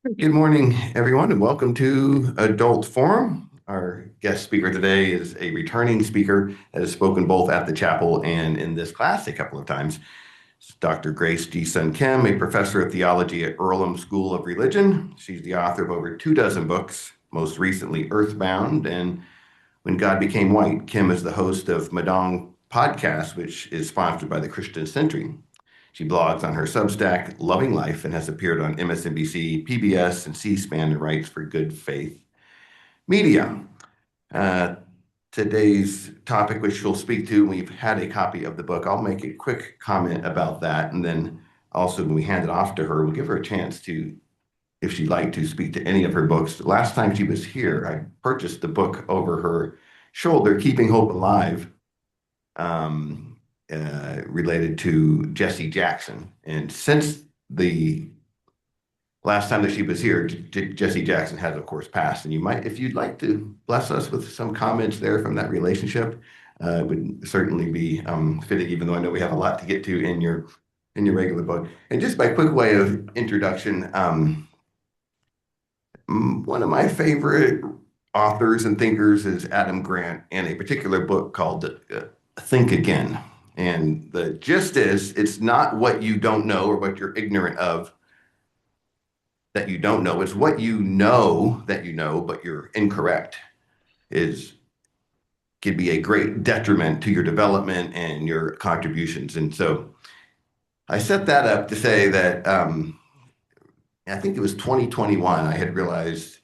Good morning, everyone, and welcome to Adult Forum. Our guest speaker today is a returning speaker that has spoken both at the chapel and in this class a couple of times. It's Dr. Grace G. Sun Kim, a professor of theology at Earlham School of Religion. She's the author of over 2 dozen books, most recently Earthbound and When God Became White. Kim is the host of Madong podcast, which is sponsored by the Christian Century. She blogs on her Substack, Loving Life, and has appeared on MSNBC, PBS, and C-SPAN and writes for Good Faith Media. Uh, Today's topic, which she'll speak to, we've had a copy of the book. I'll make a quick comment about that, and then also when we hand it off to her, we'll give her a chance to, if she'd like to speak to any of her books. The last time she was here, I purchased the book over her shoulder, Keeping Hope Alive, related to Jesse Jackson. And since the last time that she was here, Jesse Jackson has, of course, passed. And you might, if you'd like to bless us with some comments there from that relationship, it would certainly be fitting, even though I know we have a lot to get to in your regular book. And just by quick way of introduction, one of my favorite authors and thinkers is Adam Grant, and a particular book called Think Again. And the gist is, it's not what you don't know or what you're ignorant of that you don't know. It's what you know that you know, but you're incorrect, is could be a great detriment to your development and your contributions. And so I set that up to say that I think it was 2021, I had realized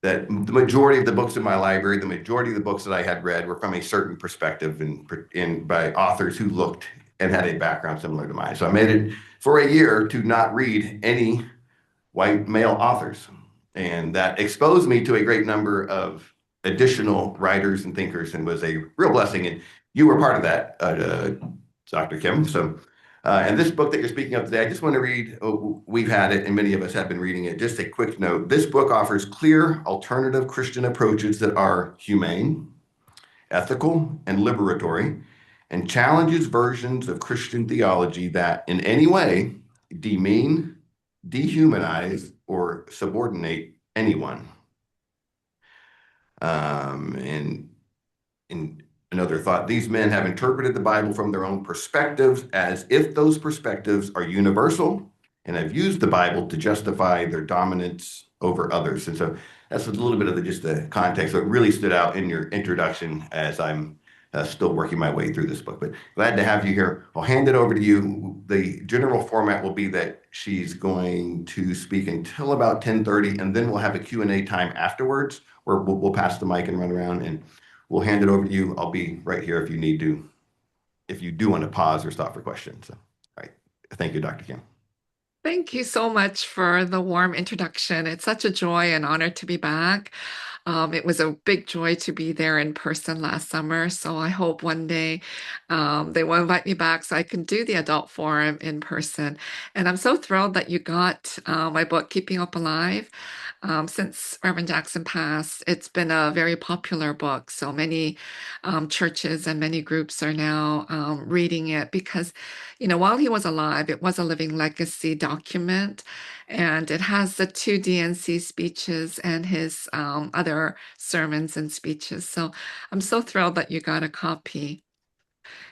that the majority of the books in my library, the majority of the books that I had read were from a certain perspective and by authors who looked and had a background similar to mine. So I made it for a year to not read any white male authors. And that exposed me to a great number of additional writers and thinkers and was a real blessing. And you were part of that, Dr. Kim. And this book that you're speaking of today, I just want to read. We've had it, and many of us have been reading it. Just a quick note. This book offers clear alternative Christian approaches that are humane, ethical, and liberatory, and challenges versions of Christian theology that in any way demean, dehumanize, or subordinate anyone. And in another thought, these men have interpreted the Bible from their own perspectives as if those perspectives are universal and have used the Bible to justify their dominance over others. And so that's a little bit of just the context that really stood out in your introduction as I'm still working my way through this book. But glad to have you here. I'll hand it over to you. The general format will be that she's going to speak until about 10:30, and then we'll have a Q&A time afterwards where we'll pass the mic and run around, and we'll hand it over to you. I'll be right here if you need to, if you do want to pause or stop for questions. So, all right. Thank you, Dr. Kim. Thank you so much for the warm introduction. It's such a joy and honor to be back. It was a big joy to be there in person last summer. So I hope one day they will invite me back so I can do the adult forum in person. And I'm so thrilled that you got my book, Keeping Up Alive. Since Reverend Jackson passed, it's been a very popular book. So many churches and many groups are now reading it because, while he was alive, it was a living legacy document. And it has the two DNC speeches and his other sermons and speeches. So I'm so thrilled that you got a copy.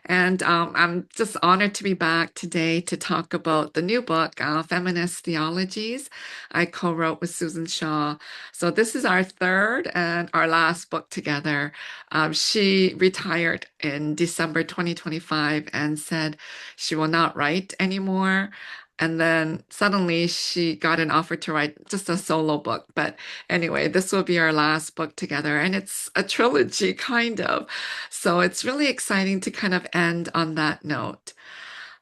And I'm just honored to be back today to talk about the new book, Feminist Theologies, I co-wrote with Susan Shaw. So this is our third and our last book together. She retired in December 2025 and said she will not write anymore. And then suddenly she got an offer to write just a solo book. But anyway, this will be our last book together. And it's a trilogy, kind of. So it's really exciting to kind of end on that note.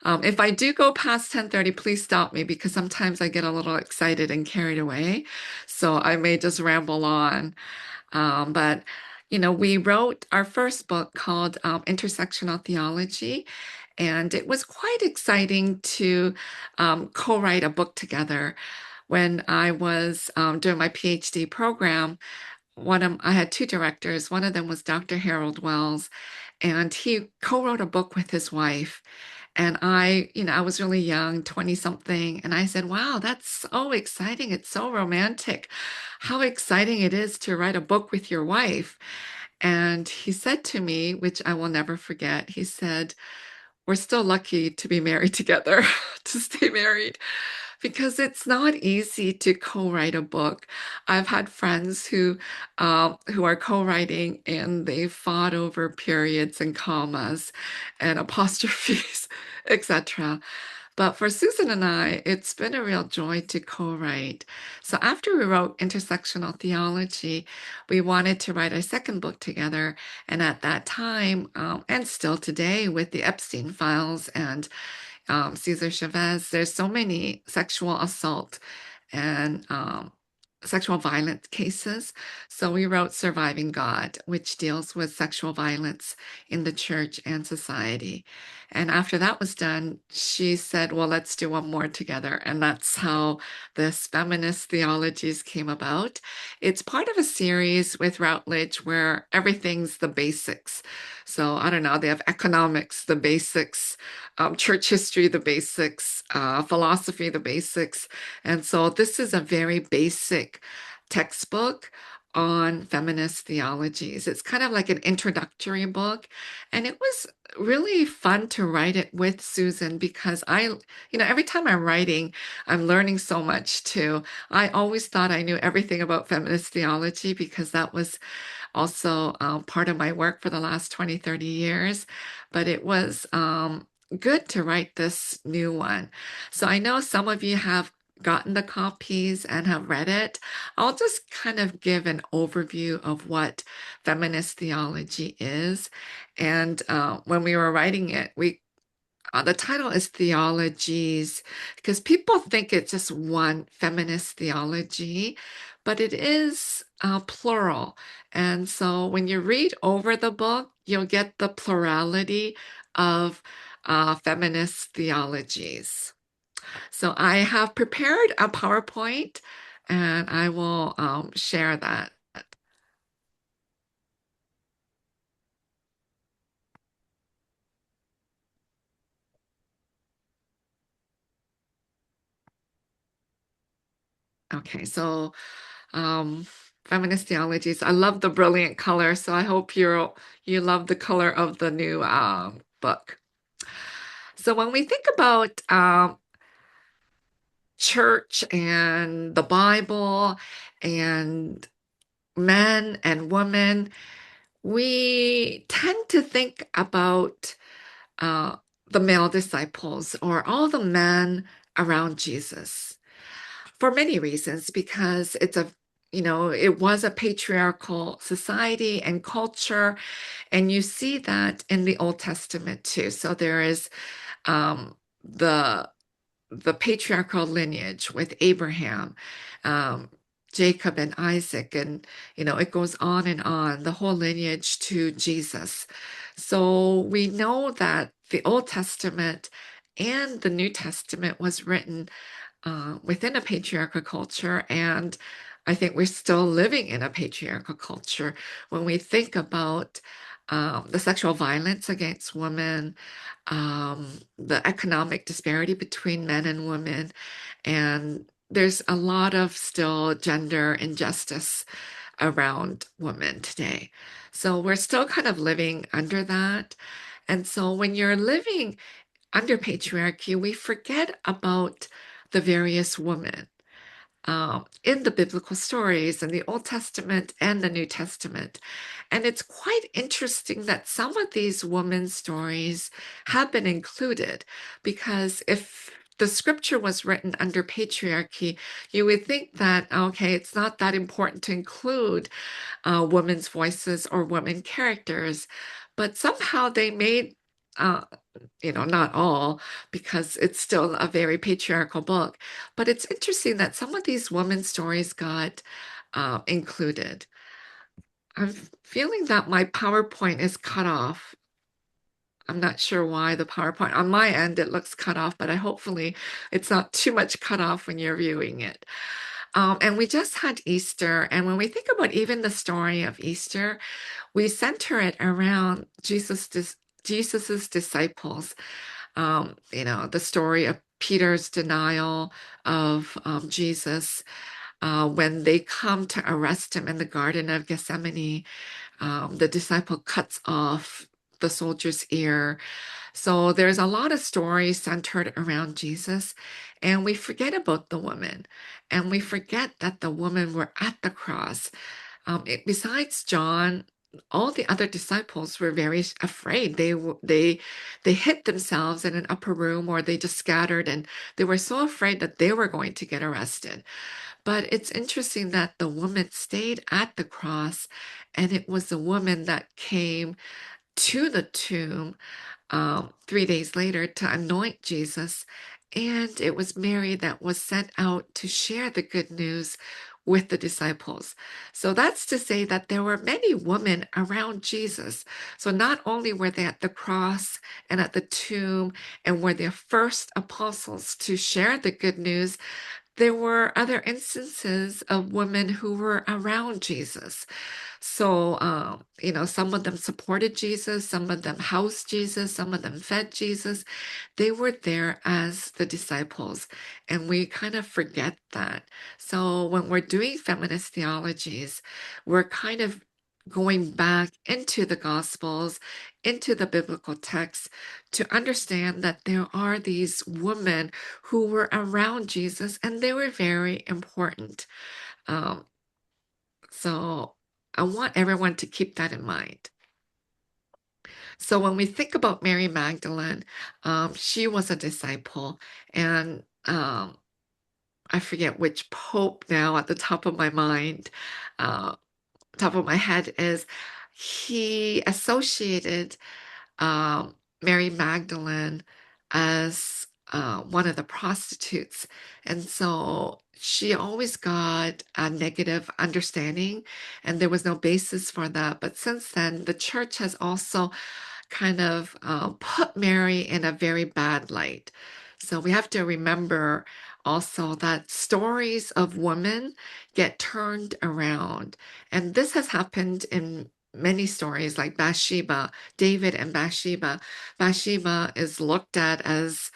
If I do go past 10:30, please stop me because sometimes I get a little excited and carried away. So I may just ramble on. But we wrote our first book called Intersectional Theology, and it was quite exciting to co-write a book together. When I was doing my PhD program, I had two directors. One of them was Dr. Harold Wells, and he co-wrote a book with his wife. And I was really young, 20 something, and I said, wow, that's so exciting. It's so romantic. How exciting it is to write a book with your wife. And he said to me, which I will never forget, he said, we're still lucky to be married together, to stay married, because it's not easy to co-write a book. I've had friends who are co-writing and they fought over periods and commas and apostrophes, etc. But for Susan and I, it's been a real joy to co-write. So after we wrote Intersectional Theology, we wanted to write our second book together. And at that time, and still today with the Epstein files and Cesar Chavez, there's so many sexual assault and sexual violence cases. So we wrote Surviving God, which deals with sexual violence in the church and society. And after that was done, she said, well, let's do one more together. And that's how this Feminist Theologies came about. It's part of a series with Routledge where everything's the basics. So I don't know, they have economics, the basics, church history, the basics, philosophy, the basics. And so this is a very basic textbook on feminist theologies. It's kind of like an introductory book. And it was really fun to write it with Susan because every time I'm writing, I'm learning so much too. I always thought I knew everything about feminist theology because that was also part of my work for the last 20, 30 years. But it was good to write this new one. So I know some of you have gotten the copies and have read it. I'll just kind of give an overview of what feminist theology is. And when we were writing it, the title is Theologies because people think it's just one feminist theology, but it is plural. And so when you read over the book, you'll get the plurality of feminist theologies. So I have prepared a PowerPoint and I will share that. Okay, so um, feminist theologies. I love the brilliant color, so I hope you love the color of the new book. So when we think about church and the Bible and men and women, we tend to think about uh, the male disciples or all the men around Jesus for many reasons, because it was a patriarchal society and culture, and you see that in the Old Testament too. So there is um, the the patriarchal lineage with Abraham, um, Jacob and Isaac, and it goes on and on, the whole lineage to Jesus. So we know that the Old Testament and the New Testament was written within a patriarchal culture, and I think we're still living in a patriarchal culture when we think about the sexual violence against women, the economic disparity between men and women, and there's a lot of still gender injustice around women today. So we're still kind of living under that. And so when you're living under patriarchy, we forget about the various women in the biblical stories in the Old Testament and the New Testament. And it's quite interesting that some of these women's stories have been included because if the scripture was written under patriarchy, you would think that, okay, it's not that important to include women's voices or women characters. But somehow they made uh, not all, because it's still a very patriarchal book. But it's interesting that some of these women's stories got included. I'm feeling that my PowerPoint is cut off. I'm not sure why the PowerPoint on my end it looks cut off, but hopefully it's not too much cut off when you're viewing it. And we just had Easter, and when we think about even the story of Easter, we center it around Jesus's disciples. The story of Peter's denial of Jesus when they come to arrest him in the Garden of Gethsemane. The disciple cuts off the soldier's ear. So there's a lot of stories centered around Jesus, and we forget about the woman, and we forget that the women were at the cross. Besides John, all the other disciples were very afraid. They hid themselves in an upper room, or they just scattered, and they were so afraid that they were going to get arrested. But it's interesting that the woman stayed at the cross, and it was the woman that came to the tomb 3 days later to anoint Jesus. And it was Mary that was sent out to share the good news with the disciples. So that's to say that there were many women around Jesus. So not only were they at the cross and at the tomb and were the first apostles to share the good news, there were other instances of women who were around Jesus. So, some of them supported Jesus, some of them housed Jesus, some of them fed Jesus. They were there as the disciples, and we kind of forget that. So, when we're doing feminist theologies, we're kind of going back into the Gospels, into the biblical text, to understand that there are these women who were around Jesus and they were very important. Um, so I want everyone to keep that in mind. So when we think about Mary Magdalene, she was a disciple, and I forget which pope now at the top of my mind, uh, top of my head is he associated Mary Magdalene as one of the prostitutes. And so she always got a negative understanding, and there was no basis for that. But since then, the church has also kind of put Mary in a very bad light. So we have to remember also that stories of women get turned around. And this has happened in many stories like Bathsheba, David and Bathsheba. Bathsheba is looked at as,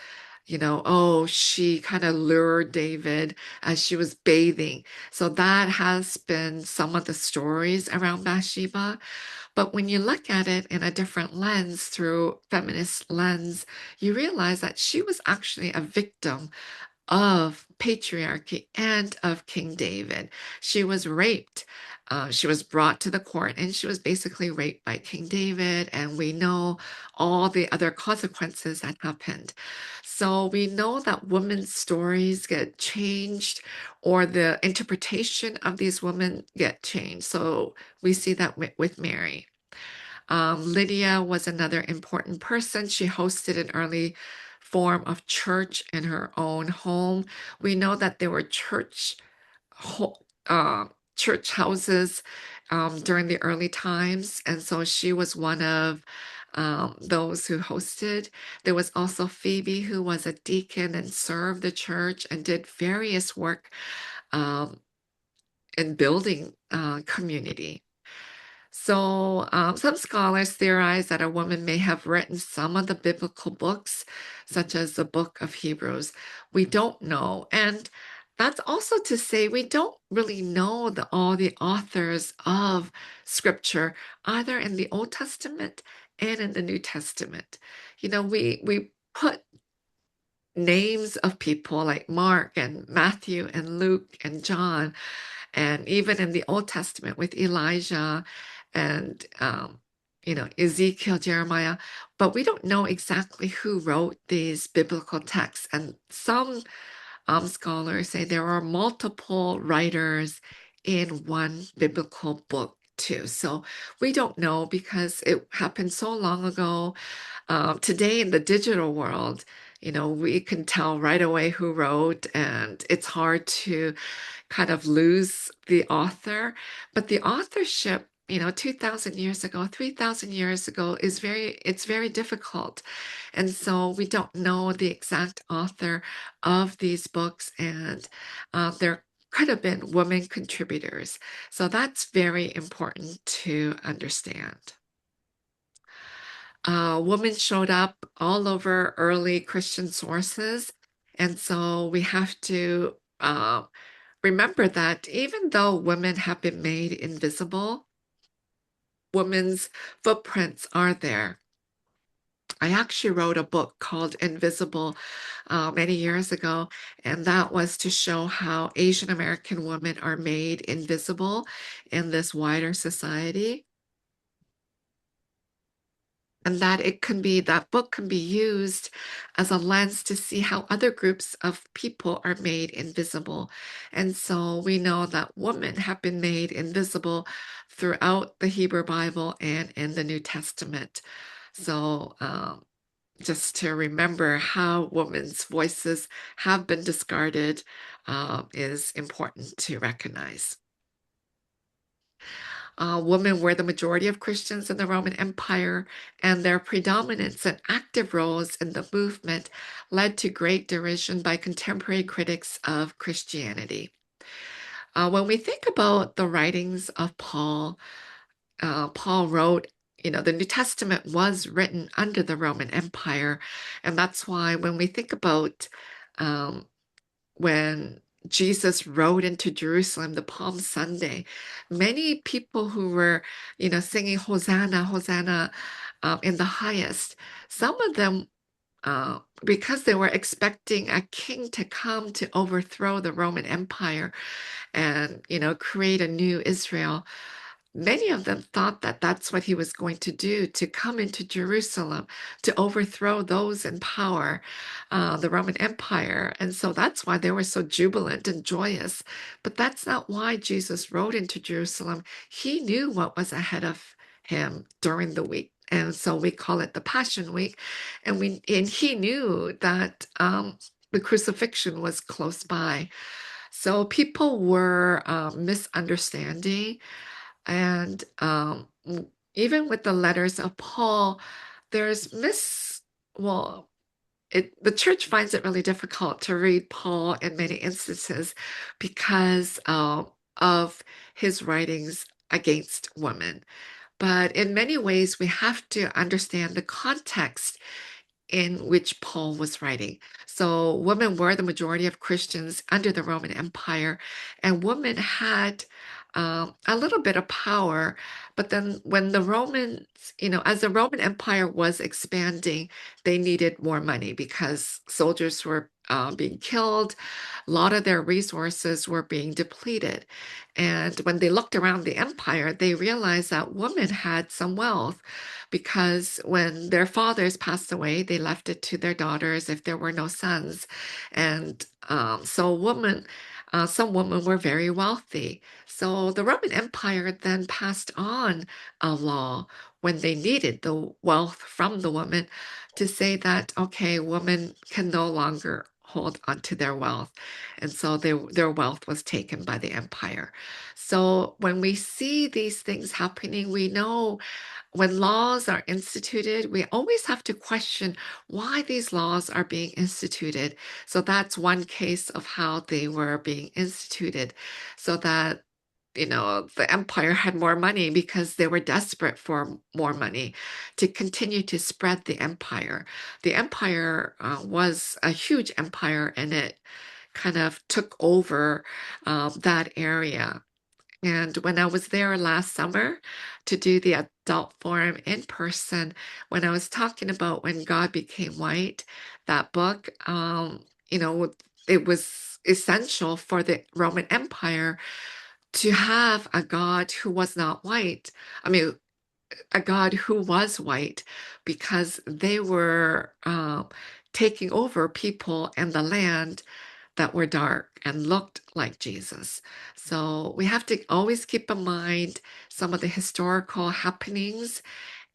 oh, she kind of lured David as she was bathing. So that has been some of the stories around Bathsheba. But when you look at it in a different lens, through feminist lens, you realize that she was actually a victim of patriarchy and of King David. She was raped. She was brought to the court and she was basically raped by King David. And we know all the other consequences that happened. So we know that women's stories get changed, or the interpretation of these women get changed. So we see that with Mary. Lydia was another important person. She hosted an early form of church in her own home. We know that there were ho- uh, church houses during the early times, and so she was one of those who hosted. There was also Phoebe, who was a deacon and served the church and did various work um, in building community. So, some scholars theorize that a woman may have written some of the biblical books, such as the book of Hebrews. We don't know. And that's also to say we don't really know all the authors of scripture, either in the Old Testament and in the New Testament. We put names of people like Mark and Matthew and Luke and John, and even in the Old Testament with Elijah and Ezekiel, Jeremiah, but we don't know exactly who wrote these biblical texts. And some scholars say there are multiple writers in one biblical book too. So we don't know because it happened so long ago. Today in the digital world, we can tell right away who wrote, and it's hard to kind of lose the author. But the authorship, 2,000 years ago, 3,000 years ago it's very difficult. And so we don't know the exact author of these books, and there could have been women contributors. So that's very important to understand. Women showed up all over early Christian sources. And so we have to remember that even though women have been made invisible, women's footprints are there. I actually wrote a book called Invisible many years ago, and that was to show how Asian American women are made invisible in this wider society. And that that book can be used as a lens to see how other groups of people are made invisible. And so we know that women have been made invisible throughout the Hebrew Bible and in the New Testament. So just to remember how women's voices have been discarded is important to recognize. Women were the majority of Christians in the Roman Empire, and their predominance and active roles in the movement led to great derision by contemporary critics of Christianity. When we think about the writings of Paul, Paul wrote, the New Testament was written under the Roman Empire, and that's why when we think about um, when Jesus rode into Jerusalem, the Palm Sunday, many people who were, singing Hosanna, Hosanna in the highest, some of them, because they were expecting a king to come to overthrow the Roman Empire and, create a new Israel, many of them thought that that's what he was going to do, to come into Jerusalem, to overthrow those in power, the Roman Empire. And so that's why they were so jubilant and joyous. But that's not why Jesus rode into Jerusalem. He knew what was ahead of him during the week. And so we call it the Passion Week. And he knew that the crucifixion was close by. So people were misunderstanding and even with the letters of Paul, there's well, the church finds it really difficult to read Paul in many instances because of his writings against women. But in many ways, we have to understand the context in which Paul was writing. So women were the majority of Christians under the Roman Empire, and women had a little bit of power. But then when the Romans, as the Roman Empire was expanding, they needed more money because soldiers were being killed. A lot of their resources were being depleted. And when they looked around the empire, they realized that women had some wealth because when their fathers passed away, they left it to their daughters if there were no sons. And some women were very wealthy. So the Roman Empire then passed on a law when they needed the wealth from the woman to say that, okay, women can no longer hold onto their wealth. And so their wealth was taken by the empire. So when we see these things happening, we know when laws are instituted, we always have to question why these laws are being instituted. So that's one case of how they were being instituted, so that the empire had more money because they were desperate for more money to continue to spread the empire. The empire was a huge empire and it kind of took over that area. And when I was there last summer to do the adult forum in person, when I was talking about When God Became White, that book, it was essential for the Roman Empire to have a God who was not white. I mean, a God who was white because they were taking over people and the land that were dark and looked like Jesus. So we have to always keep in mind some of the historical happenings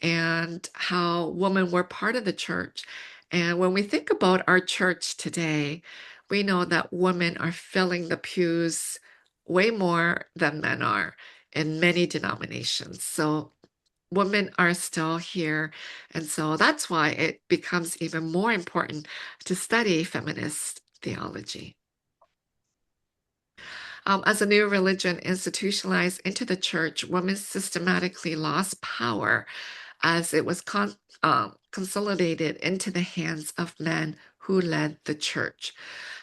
and how women were part of the church. And when we think about our church today, we know that women are filling the pews way more than men are in many denominations. So women are still here. And so that's why it becomes even more important to study feminist theology. As a new religion institutionalized into the church, women systematically lost power as it was consolidated into the hands of men who led the church.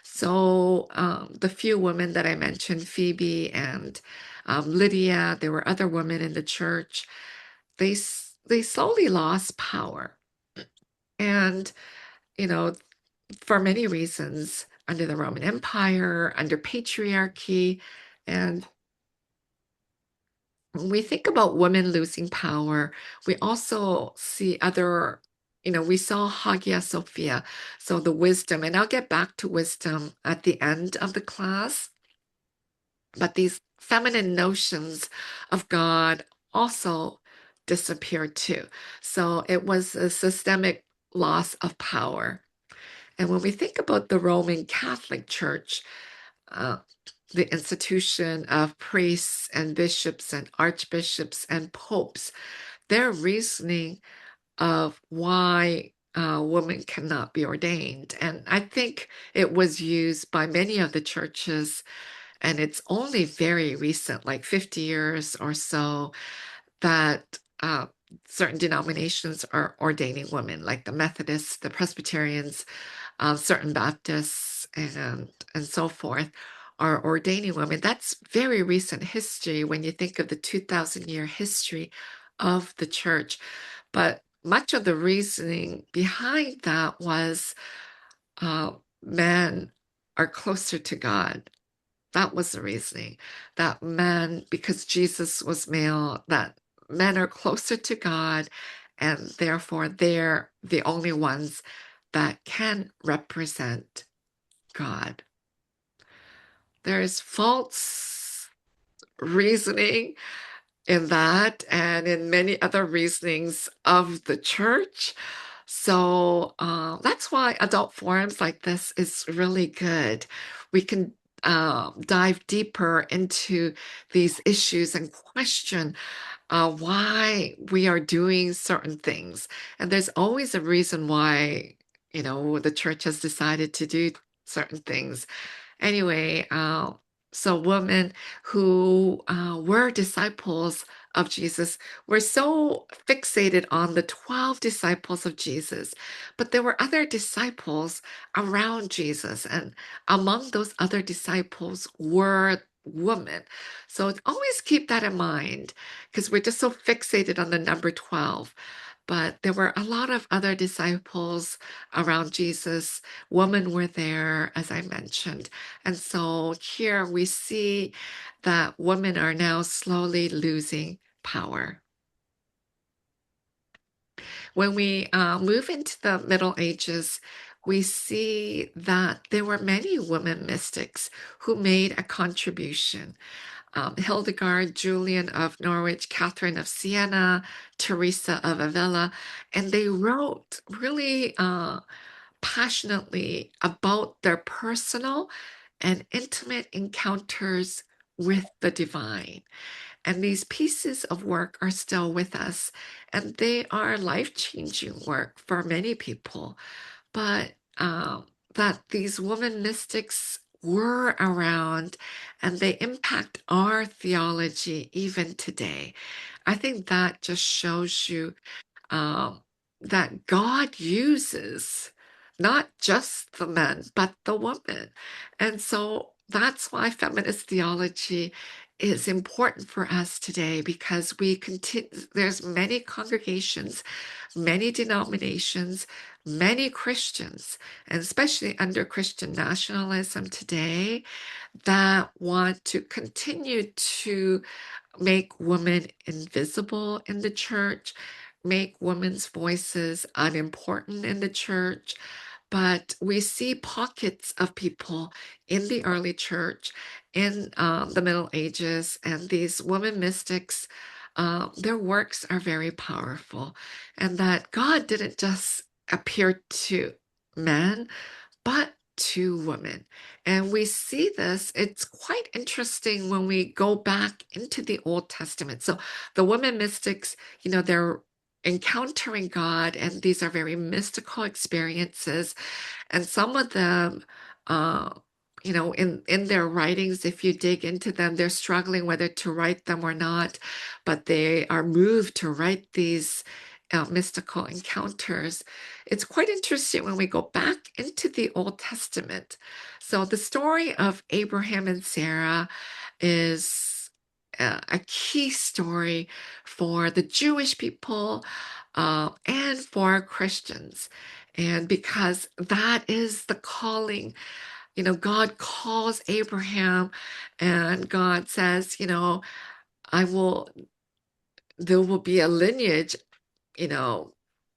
So the few women that I mentioned, Phoebe and Lydia, there were other women in the church. They slowly lost power, and you know, for many reasons, under the Roman Empire, under patriarchy, and when we think about women losing power, we also see other, we saw Hagia Sophia, so the wisdom, and I'll get back to wisdom at the end of the class, but these feminine notions of God also disappeared too. So it was a systemic loss of power. And when we think about the Roman Catholic Church, uh, the institution of priests and bishops and archbishops and popes, their reasoning of why women cannot be ordained. And I think it was used by many of the churches, and it's only very recent, like 50 years or so, that certain denominations are ordaining women, like the Methodists, the Presbyterians, certain Baptists, and so forth, are ordaining women. That's very recent history when you think of the 2,000-year history of the church. But much of the reasoning behind that was uh, men are closer to God. That was the reasoning. That men, because Jesus was male, that men are closer to God, and therefore they're the only ones that can represent God. There's false reasoning in that and in many other reasonings of the church. So that's why adult forums like this is really good. We can dive deeper into these issues and question why we are doing certain things. And there's always a reason why, the church has decided to do certain things. Anyway, so women who were disciples of Jesus were so fixated on the 12 disciples of Jesus, but there were other disciples around Jesus, and among those other disciples were women. So always keep that in mind because we're just so fixated on the number 12. But there were a lot of other disciples around Jesus. Women were there, as I mentioned. And so here we see that women are now slowly losing power. When we move into the Middle Ages, we see that there were many women mystics who made a contribution. Hildegard, Julian of Norwich, Catherine of Siena, Teresa of Avila, and they wrote really passionately about their personal and intimate encounters with the divine. And these pieces of work are still with us, and they are life-changing work for many people. But that these women mystics were around and they impact our theology even today. I think that just shows you um, that God uses not just the men, but the woman. And so that's why feminist theology is important for us today because we continue, there's many congregations, many denominations, many Christians, and especially under Christian nationalism today, that want to continue to make women invisible in the church, make women's voices unimportant in the church. But we see pockets of people in the early church, in the Middle Ages, and these women mystics, their works are very powerful. And that God didn't just appear to men, but to women. And we see this, it's quite interesting when we go back into the Old Testament. So the women mystics, they're encountering God, and these are very mystical experiences. And some of them, uh, in their writings, if you dig into them, they're struggling whether to write them or not, but they are moved to write these mystical encounters, it's quite interesting when we go back into the Old Testament. So the story of Abraham and Sarah is a key story for the Jewish people and for Christians. And because that is the calling, God calls Abraham and God says, I will, there will be a lineage, you know,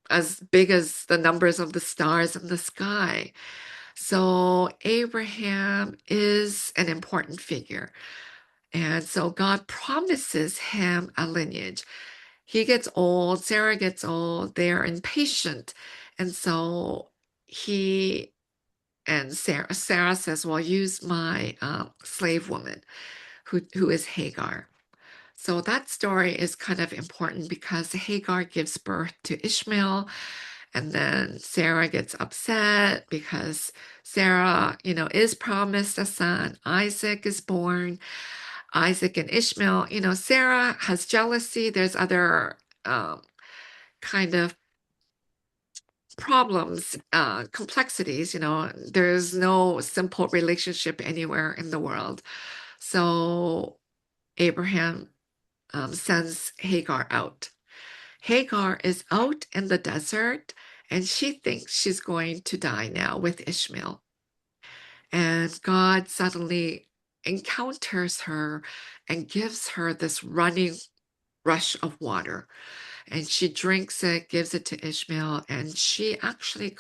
as big as the numbers of the stars in the sky. So Abraham is an important figure. And so God promises him a lineage. He gets old, Sarah gets old, they're impatient. And so he and Sarah says, well, use my slave woman who is Hagar. So that story is kind of important because Hagar gives birth to Ishmael, and then Sarah gets upset because Sarah, is promised a son. Isaac is born. Isaac and Ishmael, Sarah has jealousy. There's other um, kind of problems, complexities, there's no simple relationship anywhere in the world. So Abraham sends Hagar out. Hagar is out in the desert and she thinks she's going to die now with Ishmael. And God suddenly encounters her and gives her this running rush of water. And she drinks it, gives it to Ishmael, and she actually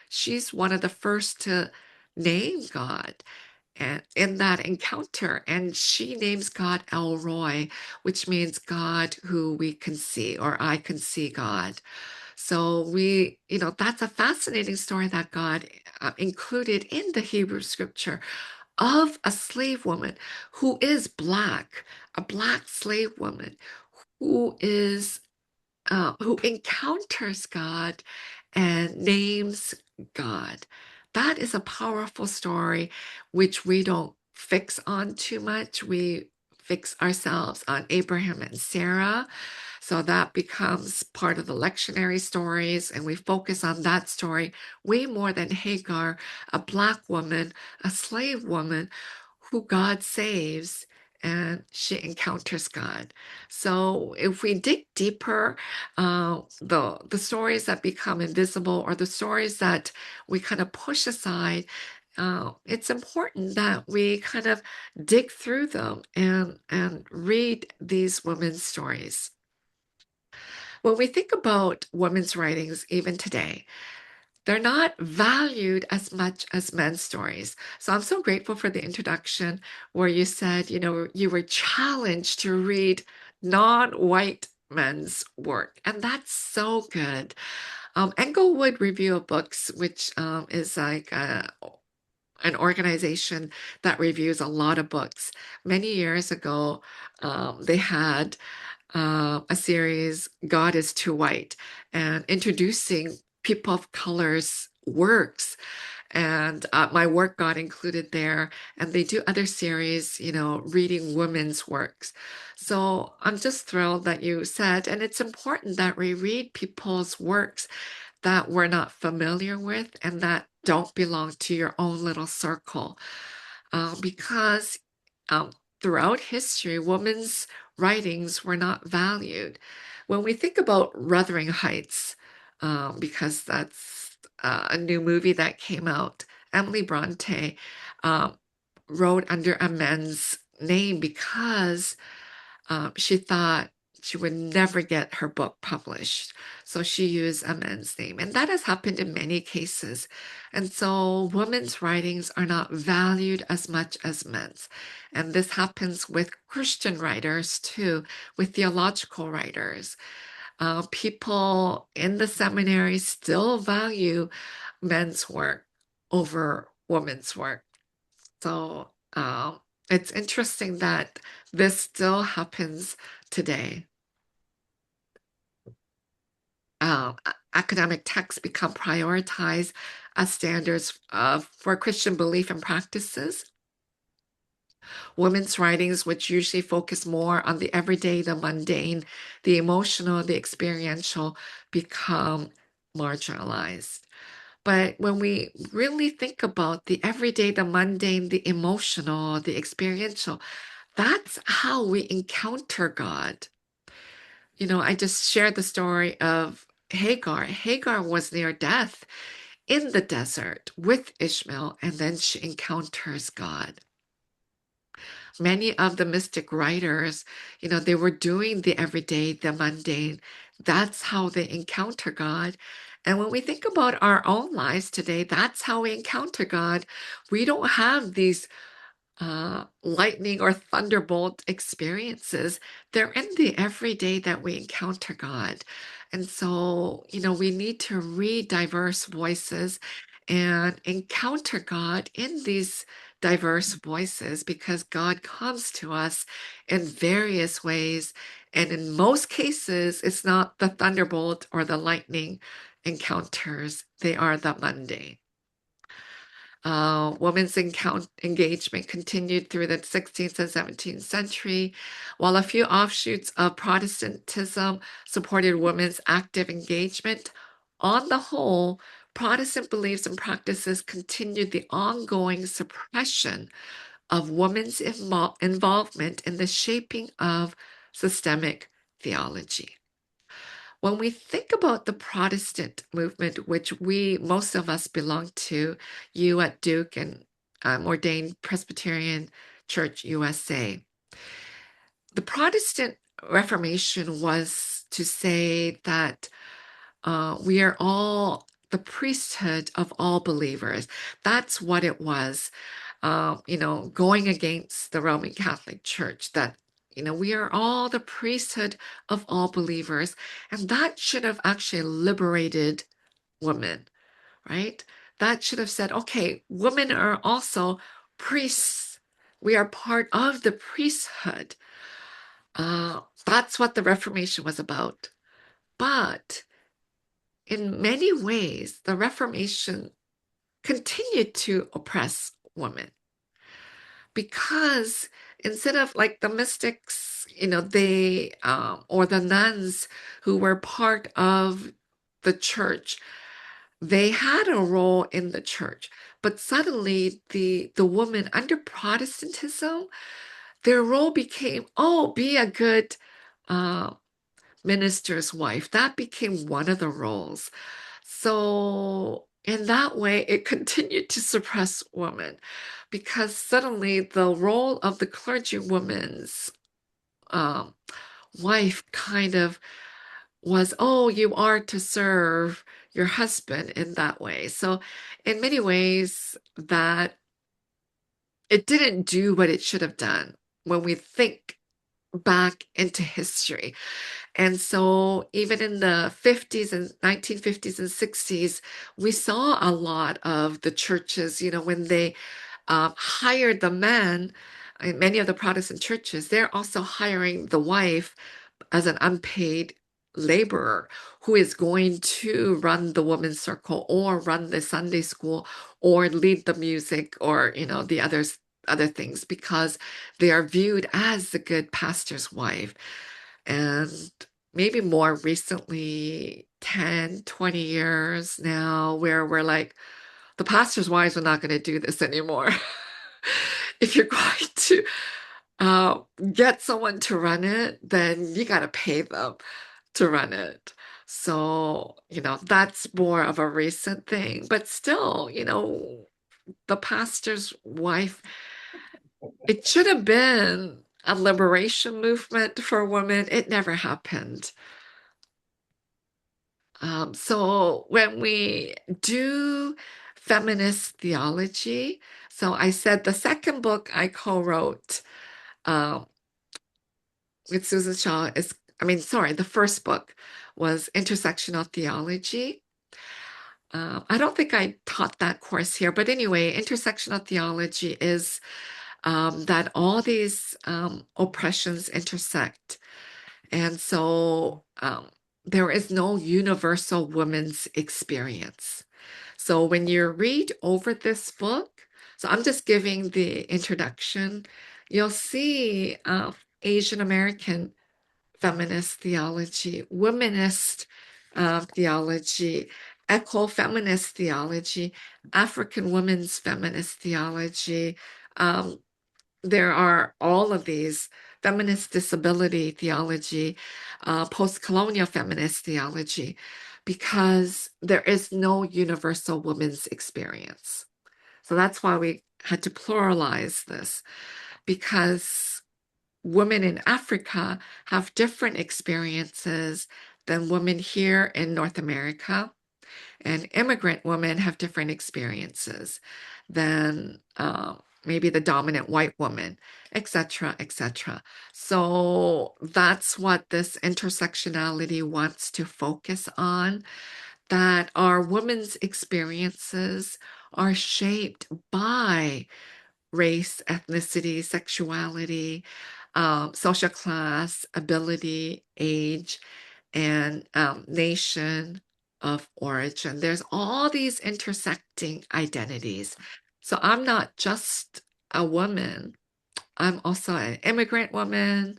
she's one of the first to name God and in that encounter. And she names God El Roy, which means God who we can see, or I can see God. So that's a fascinating story that God included in the Hebrew scripture of a slave woman who is black, a black slave woman who encounters God and names God. That is a powerful story, which we don't fix on too much. We fix ourselves on Abraham and Sarah. So that becomes part of the lectionary stories, and we focus on that story way more than Hagar, a black woman, a slave woman who God saves, and she encounters God. So if we dig deeper, the stories that become invisible or the stories that we kind of push aside, it's important that we kind of dig through them and read these women's stories. When we think about women's writings, even today, they're not valued as much as men's stories. So I'm so grateful for the introduction where you said, you were challenged to read non-white men's work. And that's so good. Englewood Review of Books, which is like an organization that reviews a lot of books. Many years ago, they had a series, God is Too White, and introducing people of color's works. And my work got included there. And they do other series, reading women's works. So I'm just thrilled that you said, and it's important that we read people's works that we're not familiar with and that don't belong to your own little circle. Because um, throughout history, women's writings were not valued. When we think about Wuthering Heights, because that's a new movie that came out, Emily Bronte um, wrote under a man's name because she thought she would never get her book published. So she used a man's name. And that has happened in many cases. And so women's writings are not valued as much as men's. And this happens with Christian writers too, with theological writers. People in the seminary still value men's work over women's work. So it's interesting that this still happens today. Academic texts become prioritized as standards for Christian belief and practices. Women's writings, which usually focus more on the everyday, the mundane, the emotional, the experiential, become marginalized. But when we really think about the everyday, the mundane, the emotional, the experiential, that's how we encounter God. I just shared the story of Hagar. Hagar was near death in the desert with Ishmael, and then she encounters God. Many of the mystic writers, they were doing the everyday, the mundane. That's how they encounter God. And when we think about our own lives today, that's how we encounter God. We don't have these lightning or thunderbolt experiences. They're in the everyday that we encounter God. And so, we need to read diverse voices and encounter God in these diverse voices because God comes to us in various ways. And in most cases, it's not the thunderbolt or the lightning encounters, they are the mundane. Women's engagement continued through the 16th and 17th century, while a few offshoots of Protestantism supported women's active engagement. On the whole, Protestant beliefs and practices continued the ongoing suppression of women's involvement in the shaping of systemic theology. When we think about the Protestant movement, which most of us belong to, you at Duke and ordained Presbyterian Church USA, the Protestant Reformation was to say that we are all the priesthood of all believers. That's what it was, going against the Roman Catholic Church, that, we are all the priesthood of all believers. And that should have actually liberated women, right? That should have said, okay, women are also priests. We are part of the priesthood. That's what the Reformation was about. But in many ways, the Reformation continued to oppress women because instead of like the mystics, they or the nuns who were part of the church, they had a role in the church. But suddenly, the woman under Protestantism, their role became, oh, be a good uh, minister's wife. That became one of the roles. So, in that way, it continued to suppress women because suddenly the role of the clergywoman's um, wife kind of was, oh, you are to serve your husband in that way. So, in many ways, that it didn't do what it should have done when we think back into history. And so even in the 50s and 1950s and 60s, we saw a lot of the churches, when they hired the men, in many of the Protestant churches, they're also hiring the wife as an unpaid laborer who is going to run the women's circle or run the Sunday school or lead the music or, the other things because they are viewed as the good pastor's wife. And maybe more recently, 10, 20 years now, where we're like, the pastor's wives are not going to do this anymore. If you're going to uh, get someone to run it, then you got to pay them to run it. So, that's more of a recent thing. But still, the pastor's wife, it should have been a liberation movement for women. It never happened. So when we do feminist theology, so I said the second book I co-wrote um, with Susan Shaw the first book was Intersectional Theology. I don't think I taught that course here, but anyway, intersectional theology is that all these oppressions intersect. And so there is no universal women's experience. So when you read over this book, so I'm just giving the introduction. you'll see Asian American feminist theology, womanist theology, ecofeminist theology, African women's feminist theology. Um, there are all of these feminist disability theology, post-colonial feminist theology, because there is no universal women's experience. So that's why we had to pluralize this, because women in Africa have different experiences than women here in North America, and immigrant women have different experiences than maybe the dominant white woman, etc., etc. So that's what this intersectionality wants to focus on, that our women's experiences are shaped by race, ethnicity, sexuality, social class, ability, age, and nation of origin. There's all these intersecting identities. So I'm not just a woman, I'm also an immigrant woman,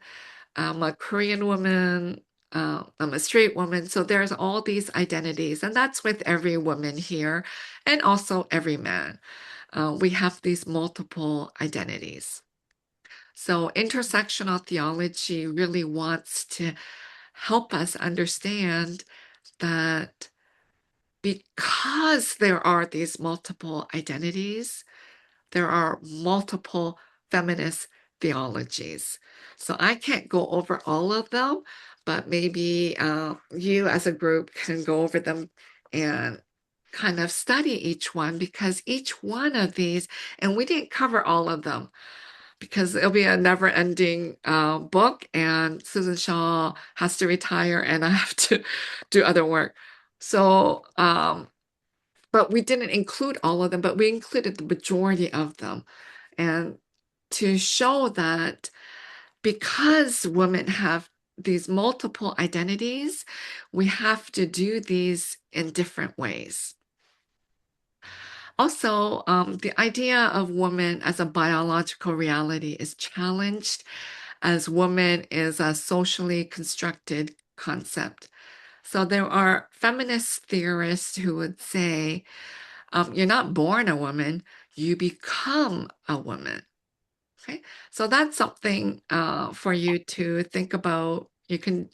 I'm a Korean woman, I'm a straight woman. So there's all these identities, and that's with every woman here and also every man. We have these multiple identities. So intersectional theology really wants to help us understand that because there are these multiple identities, there are multiple feminist theologies. So I can't go over all of them, but maybe you as a group can go over them and kind of study each one, because each one of these, and we didn't cover all of them because it'll be a never-ending book, and Susan Shaw has to retire and I have to do other work. So, but we didn't include all of them, but we included the majority of them. And to show that because women have these multiple identities, we have to do these in different ways. Also, the idea of woman as a biological reality is challenged, as woman is a socially constructed concept. So there are feminist theorists who would say, you're not born a woman, you become a woman. Okay, so that's something for you to think about. You can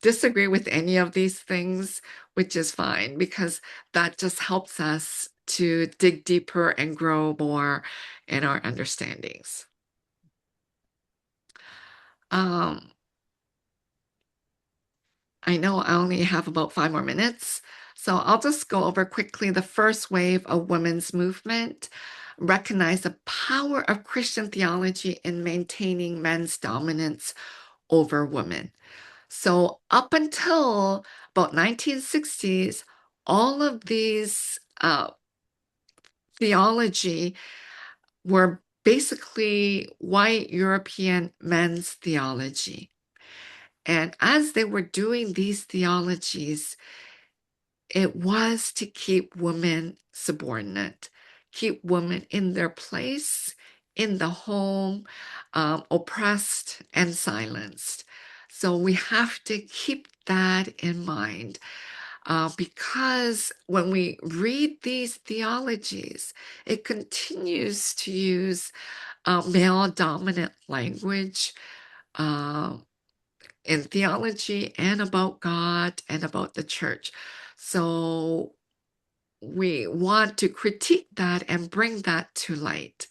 disagree with any of these things, which is fine, because that just helps us to dig deeper and grow more in our understandings. Um, I know I only have about 5 more minutes, so I'll just go over quickly. The first wave of women's movement recognized the power of Christian theology in maintaining men's dominance over women. So up until about 1960s, all of these theology were basically white European men's theology. And as they were doing these theologies, it was to keep women subordinate, keep women in their place in the home, oppressed and silenced. So we have to keep that in mind, because when we read these theologies, it continues to use male dominant language uh, in theology and about God and about the church. So we want to critique that and bring that to light.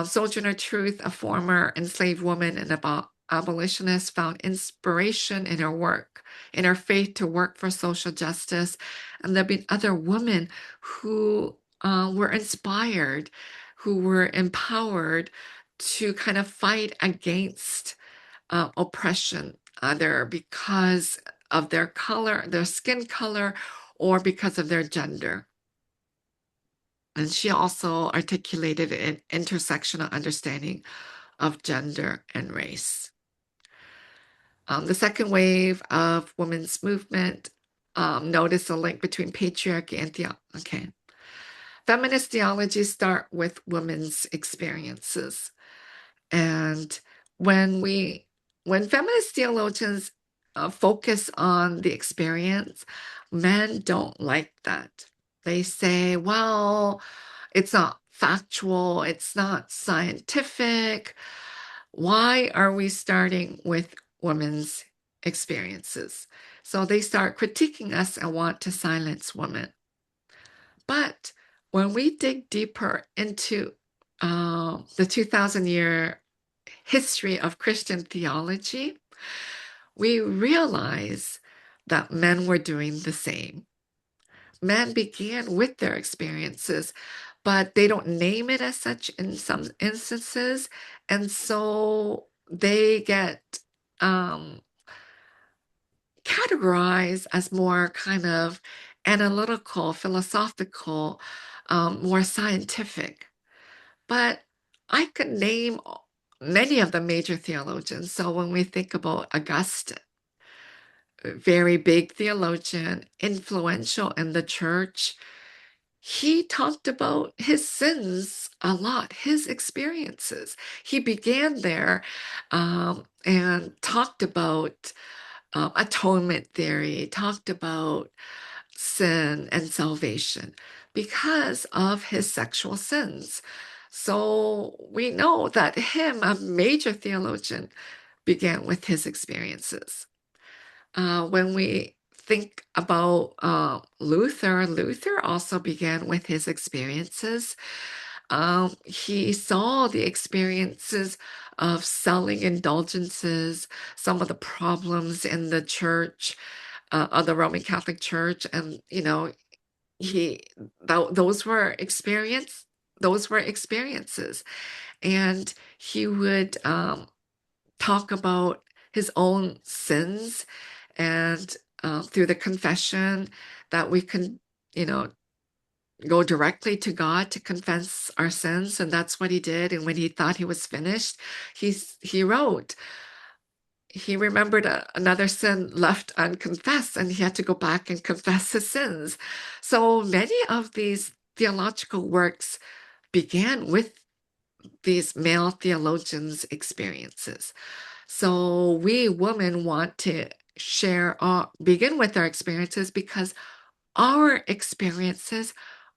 Sojourner Truth, a former enslaved woman and about abolitionist, found inspiration in her work, in her faith to work for social justice. And there have been other women who were inspired, who were empowered to kind of fight against oppression, either because of their color, their skin color, or because of their gender. And she also articulated an intersectional understanding of gender and race. The second wave of women's movement noticed a link between patriarchy and theology. Okay. Feminist theologies start with women's experiences. And when we when feminist theologians focus on the experience, men don't like that. They say, well, it's not factual, it's not scientific. Why are we starting with women's experiences? So they start critiquing us and want to silence women. But when we dig deeper into the 2,000-year history of Christian theology, we realize that men were doing the same. Men began with their experiences, but they don't name it as such in some instances. And so they get um, categorized as more kind of analytical, philosophical, more scientific. But I could name many of the major theologians. So when we think about Augustine, very big theologian, influential in the church, he talked about his sins a lot, his experiences. He began there and talked about atonement theory, talked about sin and salvation because of his sexual sins. So we know that him, a major theologian, began with his experiences. When we think about Luther also began with his experiences. He saw the experiences of selling indulgences, some of the problems in the church, of the Roman Catholic Church, and he those were experiences, and he would talk about his own sins and through the confession that we can, you know, go directly to God to confess our sins, and that's what he did. And when he thought he was finished, he wrote. He remembered another sin left unconfessed, and he had to go back and confess his sins. So many of these theological works began with these male theologians' experiences. So we women want to begin with our experiences because our experiences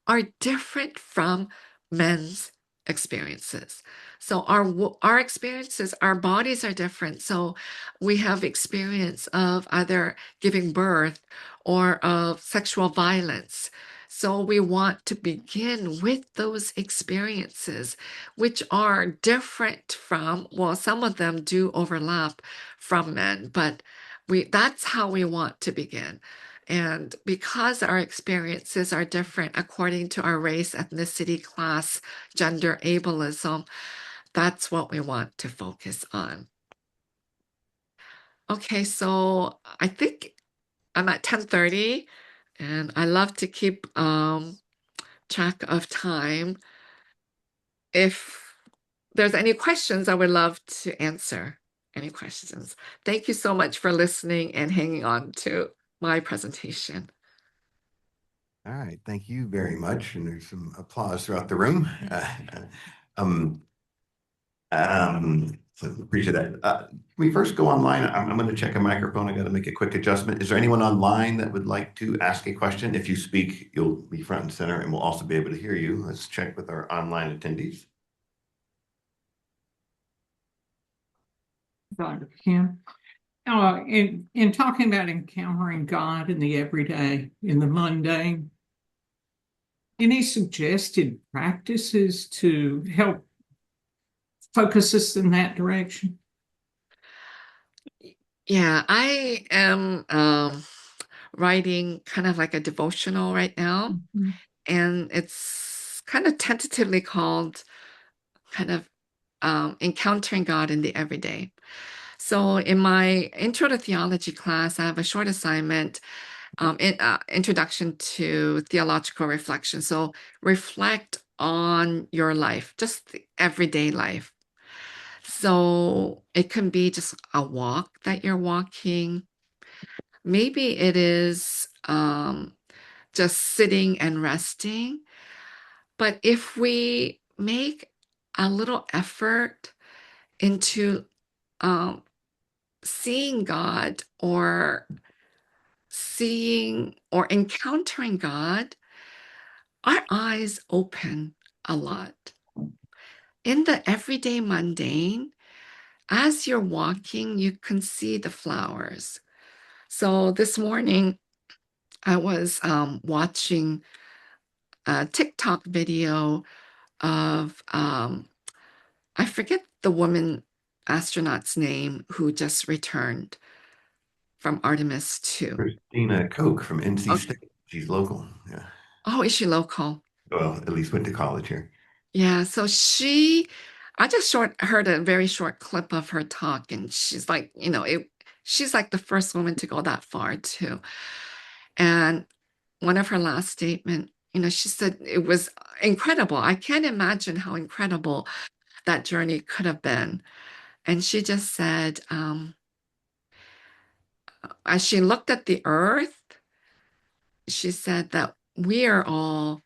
are different from men's experiences. So our experiences, our bodies are different. So we have experience of either giving birth or of sexual violence. So we want to begin with those experiences, which are different from, well, some of them do overlap from men, but that's how we want to begin. And because our experiences are different according to our race, ethnicity, class, gender, ableism, that's what we want to focus on. Okay, so I think I'm at 10:30 and I love to keep track of time. If there's any questions, I would love to answer any questions. Thank you so much for listening and hanging on to my presentation. All right, thank you very much. And there's some applause throughout the room. Um, so appreciate that. Can we first go online? I'm going to check a microphone. I got to make a quick adjustment. Is there anyone online that would like to ask a question? If you speak, you'll be front and center, and we'll also be able to hear you. Let's check with our online attendees. Dr. Kim. In talking about encountering God in the everyday, in the mundane, any suggested practices to help focus us in that direction? Yeah, I am writing kind of like a devotional right now, Mhm. and it's kind of tentatively called kind of Encountering God in the Everyday. So in my Intro to Theology class, I have a short assignment, Introduction to Theological Reflection. So reflect on your life, just the everyday life. So it can be just a walk that you're walking. Maybe it is just sitting and resting. But if we make a little effort into um, seeing God or seeing or encountering God, our eyes open a lot. In the everyday mundane, as you're walking, you can see the flowers. So this morning, I was watching a TikTok video of, I forget the woman astronaut's name who just returned from Artemis 2. Christina Koch from NC Okay. State. She's local. Yeah. Oh, is she local? Well, at least went to college here. Yeah, so I just heard a very short clip of her talk, and she's like, she's like the first woman to go that far too. And one of her last statement, she said it was incredible. I can't imagine how incredible that journey could have been. And she just said, as she looked at the earth, she said that we are all,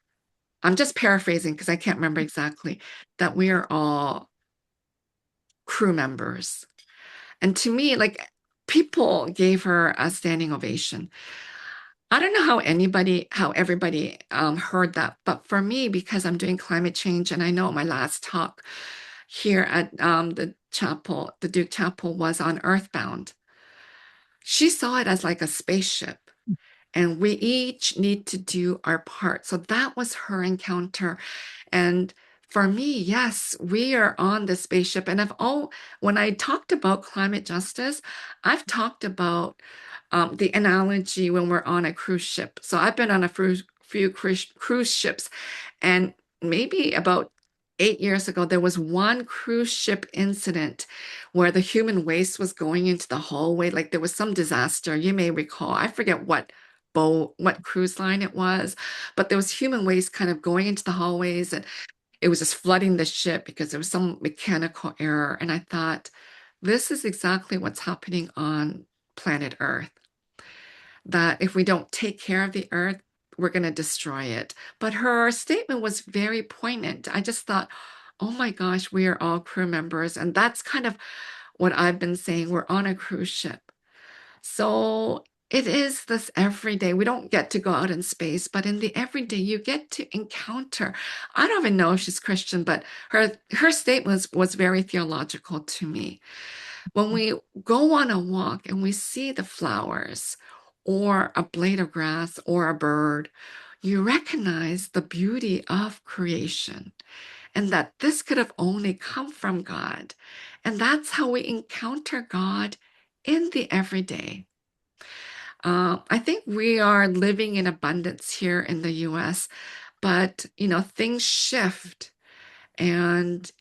I'm just paraphrasing because I can't remember exactly, that we are all crew members. And to me, like people gave her a standing ovation. I don't know how everybody heard that, but for me, because I'm doing climate change, and I know my last talk here at the chapel, the Duke Chapel, was on Earthbound. She saw it as like a spaceship, and we each need to do our part. So that was her encounter. And for me, yes, we are on the spaceship. And when I talked about climate justice, I've talked about the analogy when we're on a cruise ship. So I've been on a few cruise ships, and maybe about 8 years ago, there was one cruise ship incident where the human waste was going into the hallway. Like there was some disaster. You may recall. I forget what cruise line it was, but there was human waste kind of going into the hallways, and it was just flooding the ship because there was some mechanical error. And I thought, this is exactly what's happening on planet Earth, that if we don't take care of the earth, we're going to destroy it. But her statement was very poignant. I just thought, oh my gosh, we are all crew members. And that's kind of what I've been saying. We're on a cruise ship. So it is this everyday. We don't get to go out in space, but in the everyday, you get to encounter. I don't even know if she's Christian, but her statement was very theological to me. When we go on a walk and we see the flowers or a blade of grass or a bird, you recognize the beauty of creation and that this could have only come from God. And that's how we encounter God in the everyday. I think we are living in abundance here in the US, but things shift, and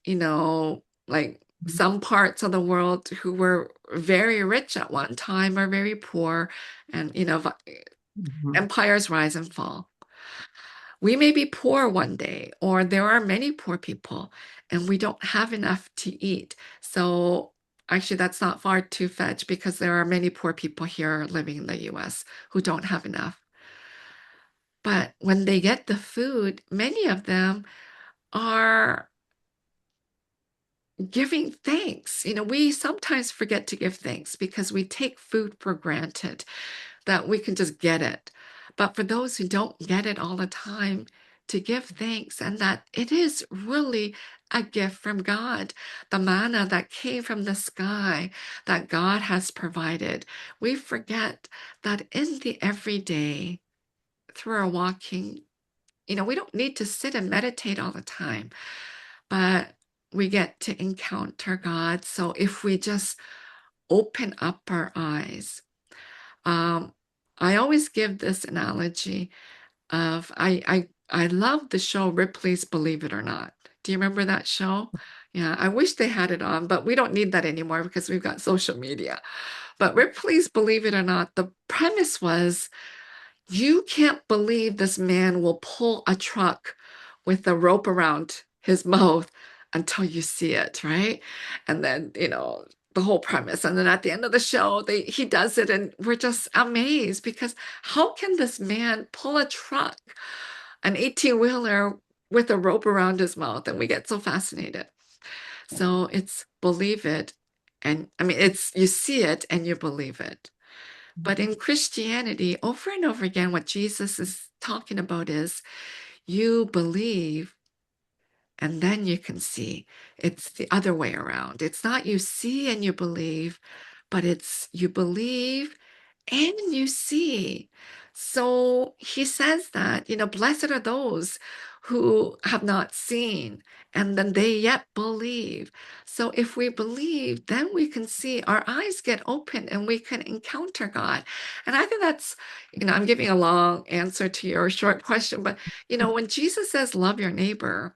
like some parts of the world who were very rich at one time are very poor, and Mhm. empires rise and fall. We may be poor one day, or there are many poor people, and we don't have enough to eat. So actually, that's not far to fetch because there are many poor people here living in the US who don't have enough. But when they get the food, many of them are giving thanks. We sometimes forget to give thanks because we take food for granted, that we can just get it. But for those who don't get it all the time, to give thanks, and that it is really a gift from God. The manna that came from the sky that God has provided. We forget that in the everyday, through our walking, we don't need to sit and meditate all the time, but we get to encounter God. So if we just open up our eyes, um, I always give this analogy of I love the show Ripley's Believe It or Not. Do you remember that show? Yeah, I wish they had it on, but we don't need that anymore because we've got social media. But Ripley's Believe It or Not, the premise was you can't believe this man will pull a truck with a rope around his mouth until you see it, right? And then, the whole premise. And then at the end of the show, he does it, and we're just amazed because how can this man pull a truck, an 18-wheeler with a rope around his mouth? And we get so fascinated. So it's believe it. And I mean, it's you see it and you believe it. But in Christianity, over and over again, what Jesus is talking about is you believe and then you can see. It's the other way around. It's not you see and you believe, but it's you believe and you see. So he says that, blessed are those who have not seen and then they yet believe. So if we believe, then we can see, our eyes get open and we can encounter God. And I think that's, I'm giving a long answer to your short question, but, when Jesus says, love your neighbor,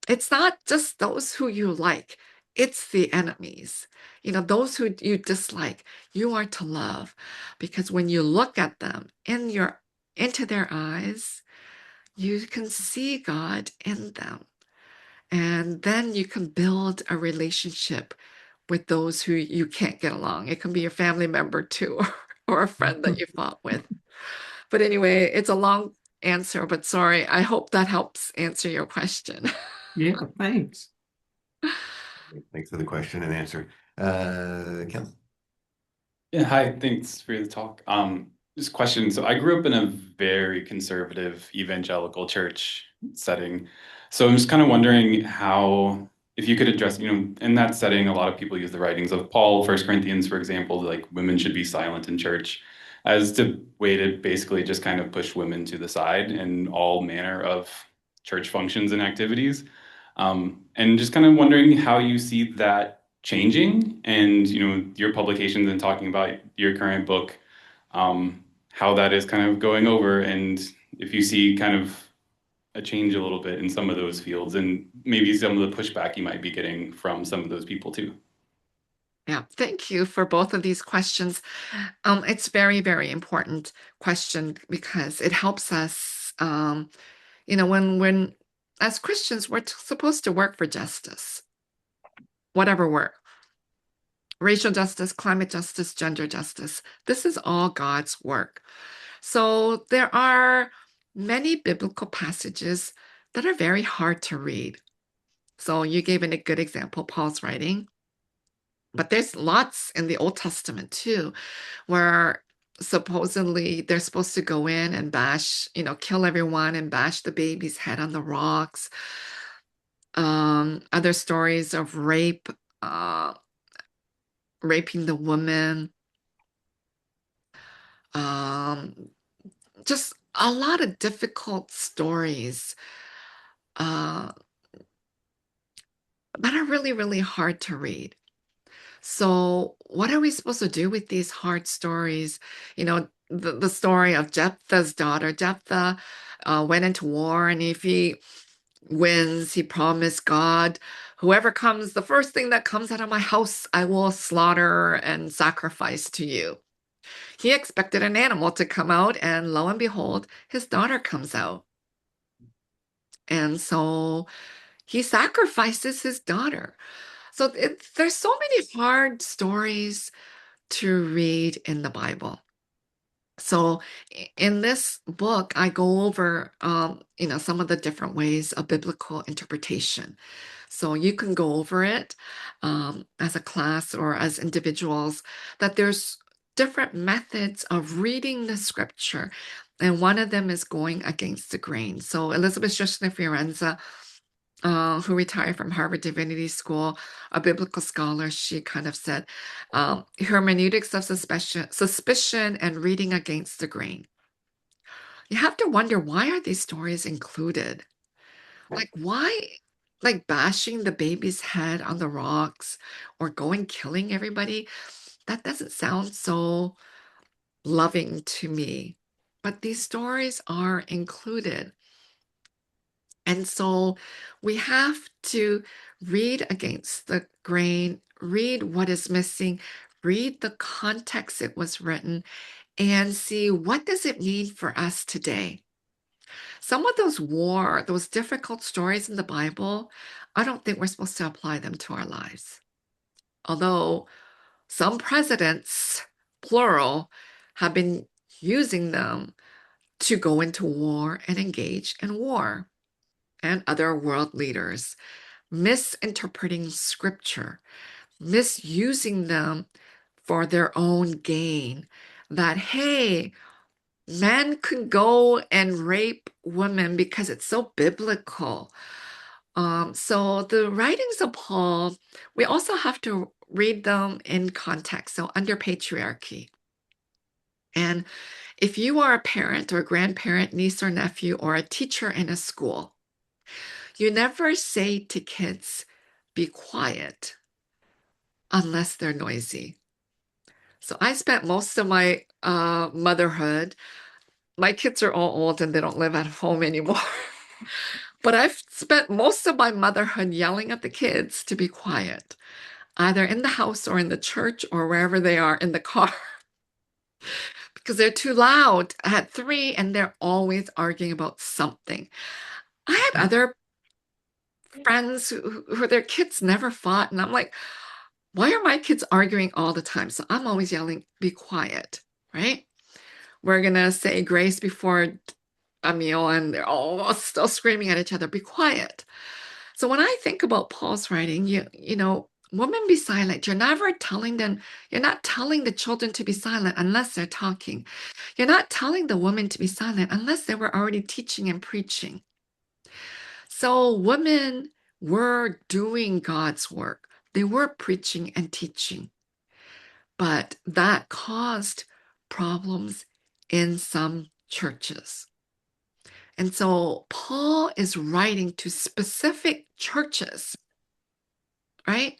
it's not just those who you like, it's the enemies. Those who you dislike, you are to love. Because when you look at them into their eyes, you can see God in them. And then you can build a relationship with those who you can't get along. It can be your family member too, or a friend that you fought with. But anyway, it's a long answer, but sorry. I hope that helps answer your question. Yeah, thanks. Thanks for the question and answer. Ken? Yeah, hi, thanks for the talk. Just a question. So I grew up in a very conservative evangelical church setting. So I'm just kind of wondering how, if you could address, in that setting, a lot of people use the writings of Paul, First Corinthians, for example, like women should be silent in church, as the way to basically just kind of push women to the side in all manner of church functions and activities. And just kind of wondering how you see that changing and your publications and talking about your current book, how that is kind of going over, and if you see kind of a change a little bit in some of those fields and maybe some of the pushback you might be getting from some of those people too. Yeah, thank you for both of these questions. It's very, very important question because it helps us, when as Christians, we're supposed to work for justice, whatever work, racial justice, climate justice, gender justice. This is all God's work. So there are many biblical passages that are very hard to read. So you gave a good example, Paul's writing. But there's lots in the Old Testament too, where supposedly they're supposed to go in and bash, kill everyone and bash the baby's head on the rocks. Other stories of rape, raping the woman. Um, just a lot of difficult stories uh, that are really, really hard to read. So, what are we supposed to do with these hard stories? The story of Jephthah's daughter. Jephthah went into war, and if he wins, he promised God, whoever comes, the first thing that comes out of my house, I will slaughter and sacrifice to you. He expected an animal to come out, and lo and behold, his daughter comes out. And so he sacrifices his daughter. So there's so many hard stories to read in the Bible. So in this book, I go over, some of the different ways of biblical interpretation. So you can go over it as a class or as individuals, that there's different methods of reading the scripture. And one of them is going against the grain. So Elizabeth Schuster Fiorenza, who retired from Harvard Divinity School, a biblical scholar, she kind of said, hermeneutics of suspicion and reading against the grain. You have to wonder, why are these stories included? Like, why, like bashing the baby's head on the rocks or going killing everybody? That doesn't sound so loving to me. But these stories are included. And so we have to read against the grain, read what is missing, read the context it was written, and see, what does it mean for us today? Some of those difficult stories in the Bible, I don't think we're supposed to apply them to our lives. Although some presidents, plural, have been using them to go into war and engage in war, and other world leaders. misinterpreting scripture, misusing them for their own gain. That, hey, men could go and rape women because it's so biblical. So the writings of Paul, we also have to read them in context, so under patriarchy. And if you are a parent or a grandparent, niece or nephew, or a teacher in a school, you never say to kids, be quiet unless they're noisy. So I spent most of my motherhood, my kids are all old and they don't live at home anymore. But I've spent most of my motherhood yelling at the kids to be quiet, either in the house or in the church or wherever they are in the car, because they're too loud. I had three and they're always arguing about something. I had other friends who their kids never fought, and I'm like, why are my kids arguing all the time? So I'm always yelling, be quiet, right? We're gonna say grace before a meal, and they're all still screaming at each other, be quiet. So when I think about Paul's writing, you know, women be silent. You're never telling them, you're not telling the children to be silent unless they're talking. You're not telling the women to be silent unless they were already teaching and preaching. So women were doing God's work. They were preaching and teaching, but that caused problems in some churches. And so Paul is writing to specific churches, right?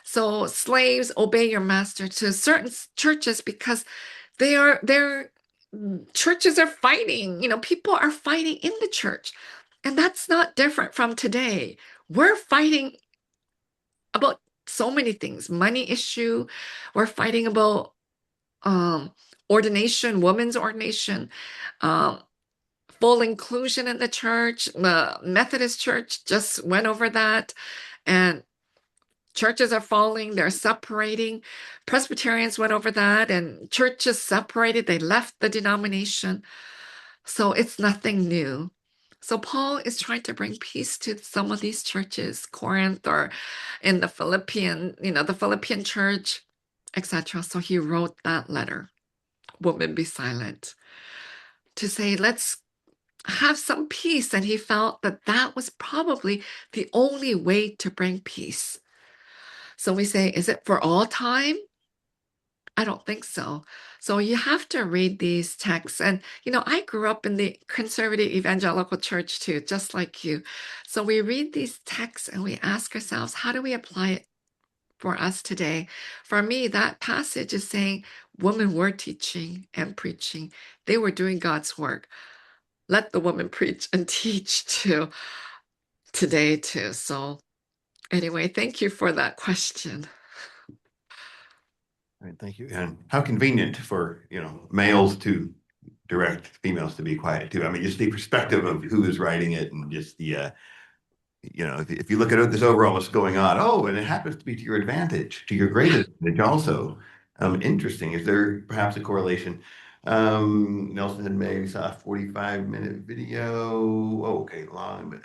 So slaves, obey your master, to certain churches because their churches are fighting. You know, people are fighting in the church. And that's not different from today. We're fighting about so many things, money issue. We're fighting about um, ordination, women's ordination, um, full inclusion in the church. The Methodist Church just went over that, and churches are falling, they're separating. Presbyterians went over that, and churches separated, they left the denomination. So it's nothing new. So Paul is trying to bring peace to some of these churches, Corinth or in the Philippian, you know, the Philippian church, etc. So he wrote that letter, Women Be Silent, to say, let's have some peace. And he felt that that was probably the only way to bring peace. So we say, is it for all time? I don't think so. So you have to read these texts. And, you know, I grew up in the conservative evangelical church too, just like you. So we read these texts and we ask ourselves, how do we apply it for us today? For me, that passage is saying women were teaching and preaching. They were doing God's work. Let the woman preach and teach too today too. So anyway, thank you for that question. All right, thank you. And how convenient for, you know, males to direct females to be quiet too. I mean, just the perspective of who is writing it and just the, you know, if you look at this overall, what's going on, oh, and it happens to be to your advantage, to your great advantage also. Interesting. Is there perhaps a correlation? Nelson had maybe saw a 45-minute video. Oh, okay, long, but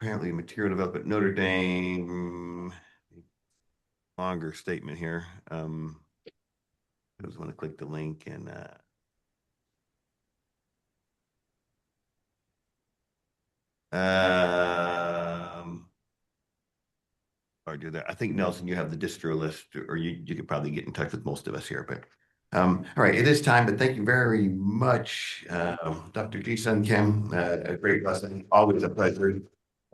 apparently material development Notre Dame. Longer statement here. I just want to click the link and or do that. I think Nelson, you have the distro list, or you could probably get in touch with most of us here. But all right, it is time. But thank you very much, Dr. Ji Sun Kim. A great lesson, always a pleasure.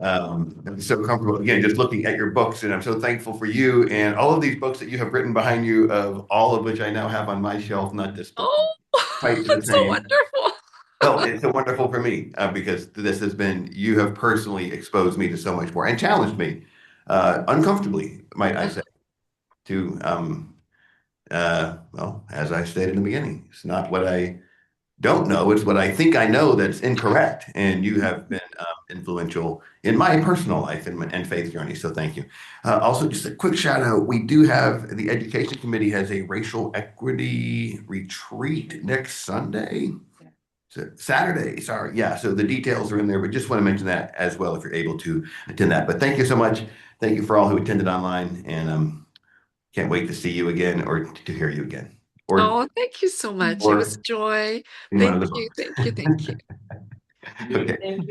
I'm so comfortable again just looking at your books, and I'm so thankful for you and all of these books that you have written behind you, of all of which I now have on my shelf. Not this book, Oh, quite the that's so same. wonderful. Well, it's so wonderful for me because this has been, you have personally exposed me to so much more and challenged me uncomfortably, might I say, to, well, as I stated in the beginning, it's not what I don't know, it's what I think I know that's incorrect. And you have been influential in my personal life and faith journey. So thank you. Also, just a quick shout out. We do have the Education Committee has a racial equity retreat next Sunday. Saturday, sorry. Yeah, so the details are in there, but just want to mention that as well if you're able to attend that. But thank you so much. Thank you for all who attended online, and can't wait to see you again or to hear you again. Or Oh, thank you so much. It was or a joy. in one Thank of the you, books. thank you, thank you. Okay. Thank you.